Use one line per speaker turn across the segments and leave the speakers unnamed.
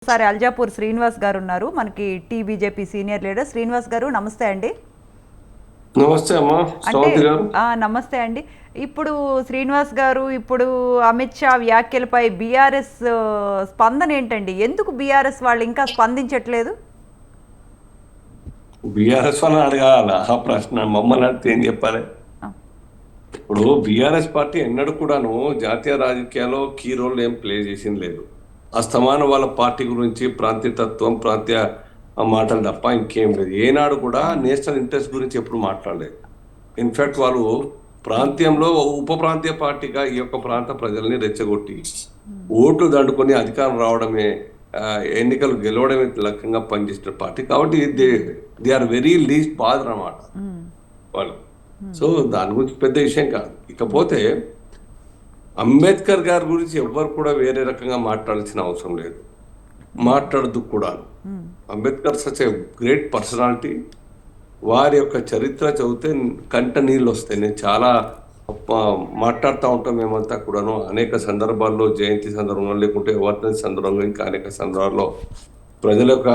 ఒకసారి అల్జాపూర్ శ్రీనివాస్ గారు ఉన్నారు మనకి బీజేపీ సీనియర్ లీడర్. శ్రీనివాస్ గారు నమస్తే అండి.
నమస్తే అమ్మా
అంటే
శ్రావంతి గారు.
నమస్తే అండి. ఇప్పుడు శ్రీనివాస్ గారు, ఇప్పుడు అమిత్ షా వ్యాఖ్యలపై బీఆర్ఎస్ స్పందన ఏంటండి? ఎందుకు బీఆర్ఎస్ వాళ్ళు ఇంకా స్పందించట్లేదు?
బీఆర్ఎస్ వాళ్ళని అడగాల ఆ ప్రశ్న, మమ్మల్ని అడిగితే ఏం చెప్పాలి?
ఆ,
ఇప్పుడు బీఆర్ఎస్ పార్టీ ఎన్నడూ కూడాను జాతీయ రాజకీయాల్లో కీ రోల్ ఏం ప్లే చేసింది లేదు. అస్తమానం వాళ్ళ పార్టీ గురించి ప్రాంతీయతత్వం, ప్రాంతీయ మాటలు తప్ప ఇంకేం లేదు. ఏనాడు కూడా నేషనల్ ఇంట్రెస్ట్ గురించి ఎప్పుడు మాట్లాడలేదు. ఇన్ఫాక్ట్ వాళ్ళు ప్రాంతీయంలో ఉప ప్రాంతీయ పార్టీగా ఈ యొక్క ప్రాంత ప్రజల్ని రెచ్చగొట్టి ఓట్లు దండుకొని అధికారం రావడమే, ఎన్నికలు గెలవడమే లక్ష్యంగా పనిచేసిన పార్టీ. కాబట్టి they are very least bother అన్నమాట వాళ్ళు. సో దాని గురించి పెద్ద విషయం కాదు. ఇకపోతే అంబేద్కర్ గారి గురించి ఎవ్వరు కూడా వేరే రకంగా మాట్లాడాల్సిన అవసరం లేదు, మాట్లాడదు కూడా. Ambedkar such a great personality. వారి యొక్క చరిత్ర చదివితే కంట నీళ్ళు వస్తాయి. నేను చాలా మాట్లాడుతూ ఉంటాం మేమంతా కూడాను అనేక సందర్భాల్లో, జయంతి సందర్భంలో లేకుంటే వర్ధంతి సందర్భంలో, ఇంకా అనేక సందర్భాల్లో ప్రజల యొక్క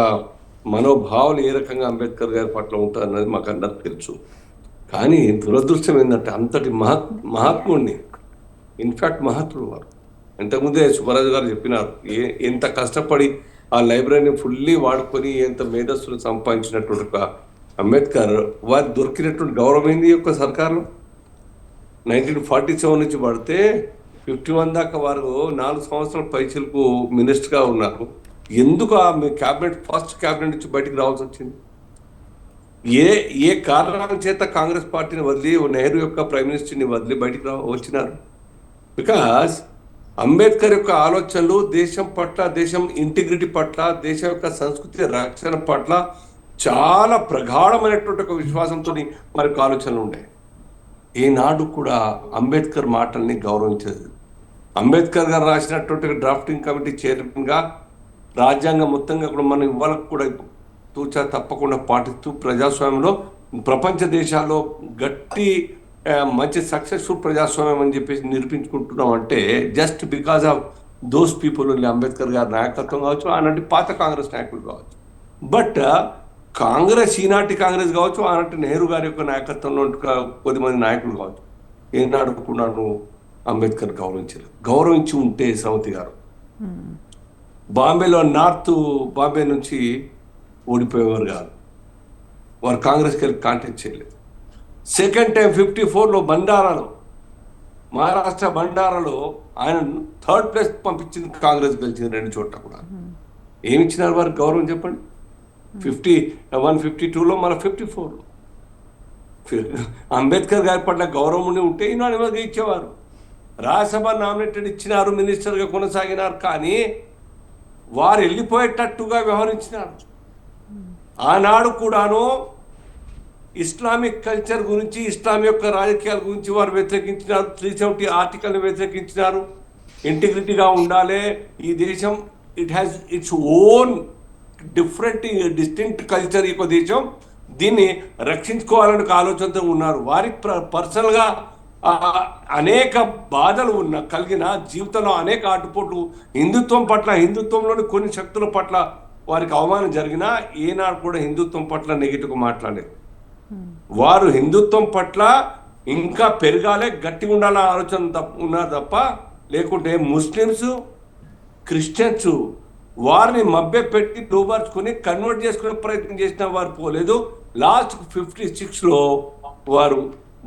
మనోభావాలు ఏ రకంగా అంబేద్కర్ గారి పట్ల ఉంటుంది అన్నది మాకు అందరికి తెలుసు. కానీ దురదృష్టం ఏంటంటే అంతటి మహాత్ముడిని, ఇన్ఫ్యాక్ట్ మహాత్ముడు వారు, ఇంతకుముందే సుబ్బరాజు గారు చెప్పినారు, ఎంత కష్టపడి ఆ లైబ్రరీని ఫుల్లీ వాడుకొని ఎంత మేధస్సులు సంపాదించినటువంటి ఒక అంబేద్కర్ వారు దొరికినటువంటి గౌరవం ఏంది యొక్క సర్కార్లో. 1947 నుంచి పడితే 51 దాకా వారు 4 సంవత్సరాల పైచలకు మినిస్టర్గా ఉన్నారు. ఎందుకు ఆ క్యాబినెట్, ఫస్ట్ క్యాబినెట్ నుంచి బయటికి రావాల్సి వచ్చింది? ఏ ఏ కారణాల చేత కాంగ్రెస్ పార్టీని వదిలి, నెహ్రూ యొక్క ప్రైమ్ మినిస్టర్ని వదిలి బయటికి వచ్చినారు? బికాస్ అంబేద్కర్ యొక్క ఆలోచనలు దేశం పట్ల, దేశం ఇంటిగ్రిటీ పట్ల, దేశం యొక్క సంస్కృతి రక్షణ పట్ల చాలా ప్రగాఢమైనటువంటి ఒక విశ్వాసంతో వారికి ఆలోచనలు ఉన్నాయి. ఈనాడు కూడా అంబేద్కర్ మాటల్ని గౌరవించదు. అంబేద్కర్ గారు రాసినటువంటి డ్రాఫ్టింగ్ కమిటీ చైర్మన్గా రాజ్యాంగం మొత్తంగా కూడా మనం ఇవాళ కూడా తూచా తప్పకుండా పాటిస్తూ ప్రజాస్వామ్యంలో ప్రపంచ దేశాల్లో గట్టి మంచి సక్సెస్ఫుల్ ప్రజాస్వామ్యం అని చెప్పేసి నిరూపించుకుంటున్నాం అంటే just because of those people. Ambedkar గారి నాయకత్వం కావచ్చు, ఆనాటి పాత కాంగ్రెస్ నాయకులు కావచ్చు. బట్ కాంగ్రెస్, ఈనాటి కాంగ్రెస్ కావచ్చు, ఆనాటి నెహ్రూ గారి యొక్క నాయకత్వంలో కొద్దిమంది నాయకులు కావచ్చు, ఏనాడు కూడా అంబేద్కర్ గౌరవించలేదు. గౌరవించి ఉంటే శ్రావంతి గారు బాంబేలో, నార్త్ బాంబే నుంచి ఓడిపోయేవారు కాదు. వారు కాంగ్రెస్కి వెళ్ళి కాంటాక్ట్ చేయలేదు. సెకండ్ టైం 54లో బండారాలో, మహారాష్ట్ర బండారాలో ఆయన 3rd ప్లేస్ పంపించింది కాంగ్రెస్, గెలిచింది 2 చోట్ల కూడా. ఏమిచ్చినారు వారికి గౌరవం చెప్పండి? 152లో మన 54లో అంబేద్కర్ గారి పట్ల గౌరవం ఉంటే ఈనాడు ఇచ్చేవారు. రాజ్యసభ నామినేటెడ్ ఇచ్చినారు, మినిస్టర్గా కొనసాగినారు. కానీ వారు వెళ్ళిపోయేటట్టుగా వ్యవహరించినారు. ఆనాడు కూడాను ఇస్లామిక్ కల్చర్ గురించి, ఇస్లాం యొక్క రాజకీయాల గురించి వారు వ్యతిరేకించినారు. 370 ఆర్టికల్ని వ్యతిరేకించినారు. ఇంటిగ్రిటీగా ఉండాలి ఈ దేశం, it has its own different distinct culture. ఈ దేశం దీన్ని రక్షించుకోవాలని ఆలోచనతో ఉన్నారు. వారికి పర్సనల్గా అనేక బాధలు కలిగిన జీవితంలో అనేక ఆటుపోట్లు, హిందుత్వం పట్ల, హిందుత్వంలోని కొన్ని శక్తుల పట్ల వారికి అవమానం జరిగినా ఏనాడు కూడా హిందుత్వం పట్ల నెగిటివ్గా మాట్లాడలేదు. వారు హిందుత్వం పట్ల ఇంకా పెరగాలే, గట్టిగా ఉండాలన్న ఆలోచన ఉన్నారు తప్ప, లేకుంటే ముస్లిమ్స్, క్రిస్టియన్స్ వారిని మభ్య పెట్టి దూబార్చుకొని కన్వర్ట్ చేసుకునే ప్రయత్నం చేసిన వారు పోలేదు. లాస్ట్ 56లో వారు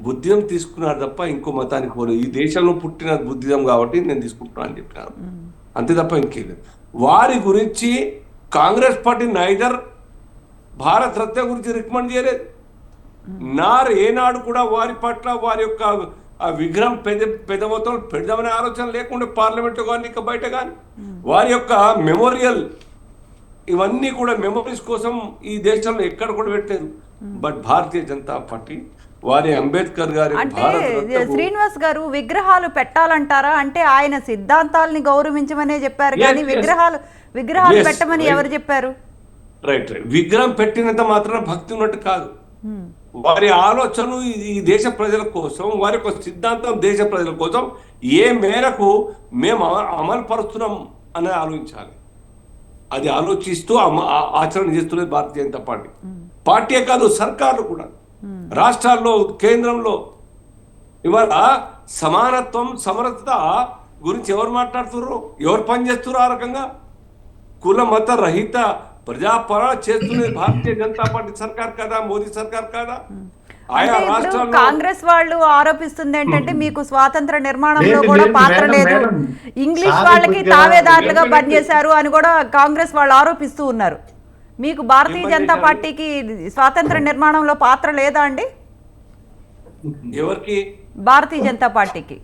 బుద్ధిజం తీసుకున్నారు తప్ప ఇంకో మతానికి పోలేదు. ఈ దేశంలో పుట్టిన బుద్ధిజం కాబట్టి నేను తీసుకుంటున్నాను అని చెప్పినారు, అంతే తప్ప ఇంకేం. వారి గురించి కాంగ్రెస్ పార్టీ నైదర్ భారత్ రత్న గురించి రికమెండ్ చేయలేదు, ఏనాడు కూడా వారి పట్ల వారి యొక్క విగ్రహం పెదమతో పెడదామనే ఆలోచన లేకుండా పార్లమెంట్ కానీ ఇంకా బయట కానీ వారి యొక్క మెమోరియల్ ఇవన్నీ కూడా మెమోరీస్ కోసం ఈ దేశంలో ఎక్కడ కూడా పెట్టలేదు. బట్ భారతీయ జనతా పార్టీ వారి అంబేద్కర్ గారి
శ్రీనివాస్ గారు విగ్రహాలు పెట్టాలంటారా? అంటే ఆయన సిద్ధాంతాలని గౌరవించమనే చెప్పారు కానీ విగ్రహాలు పెట్టమని ఎవరు చెప్పారు?
రైట్. విగ్రహం పెట్టినంత మాత్రం భక్తి ఉన్నట్టు కాదు. వారి ఆలోచనలు ఈ దేశ ప్రజల కోసం, వారి యొక్క సిద్ధాంతం దేశ ప్రజల కోసం ఏ మేరకు మేము అమలు పరుస్తున్నాం అనేది ఆలోచించాలి. అది ఆలోచిస్తూ ఆచరణ చేస్తున్నది భారతీయ జనతా పార్టీ. పార్టీ కాదు, సర్కార్లు కూడా, రాష్ట్రాల్లో, కేంద్రంలో ఇవాళ సమానత్వం, సమరసత గురించి ఎవరు మాట్లాడుతున్నారు, ఎవరు పనిచేస్తున్నారు? ఆ రకంగా కుల మత రహిత ప్రజాపాలన చేస్తున్నది భారతీయ జనతా పార్టీ సర్కార్ కదా, మోదీ సర్కార్ కదా. ఆయా
అంటే ఇప్పుడు
రాష్ట్రాల్లో
కాంగ్రెస్ వాళ్ళు ఆరోపిస్తుంది ఏంటంటే మీకు స్వాతంత్ర నిర్మాణంలో
లేదు,
కూడా
లేదు,
పాత్ర
మేడం,
లేదు,
మేడం.
ఇంగ్లీష్
సార్
వాళ్ళకి
కొద్దిగా
తావేదారులుగా
ఏం
పనిచేశారు అని కూడా కాంగ్రెస్ వాళ్ళు ఆరోపిస్తూ ఉన్నారు. మీకు భారతీయ
ఏం
జనతా
పనిచేశారు?
పార్టీకి స్వాతంత్ర నిర్మాణంలో పాత్ర లేదా అండి?
ఎవరికి?
భారతీయ జనతా పార్టీకి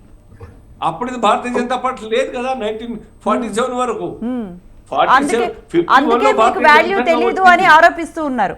అప్పుడు ఇది భారతీయ జనతా పార్టీ లేదు కదా 1947 వరకు.
ఉమ్.
47,
అందుకే
51 లో
అందుకే మీకు
భారతీయ
వాల్యూ
జనతా
తెలీదు
పార్టీ
అని ఆరోపిస్తూ ఉన్నారు.